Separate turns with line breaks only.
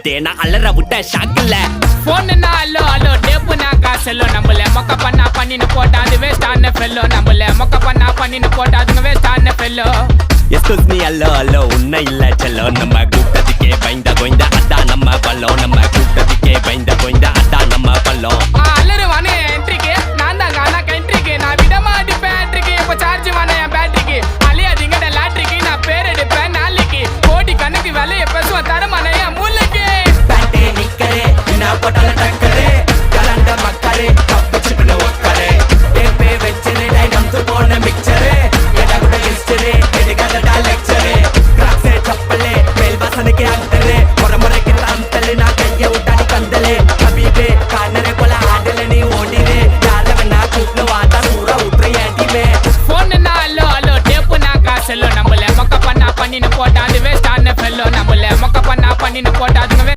பார்த்தே நான் அலற விட்ட ஷாக்கில்ல
போனுனா அல்லோ அல்லோ டேப்புனா காசெல்லோ நம்மள மொக்க பண்ணா பண்ணின்னு போட்டா அது வேஸ்டான ஃபெல்லோ நம்மள மொக்க பண்ணா பண்ணின்னு போட்டா அதுங்க வேஸ்டான ஃபெல்லோ
எஸ்கூஸ் மீ அல்லோ அல்லோ உன்னை இல்ல செல்லோ நம்ம கூட்டத்துக்கே பயந்த கோய்ந்த அதான் நம்ம பல்லோ நம்ம கூட்டத்துக்கே பயந்த கோய்ந்த அதான்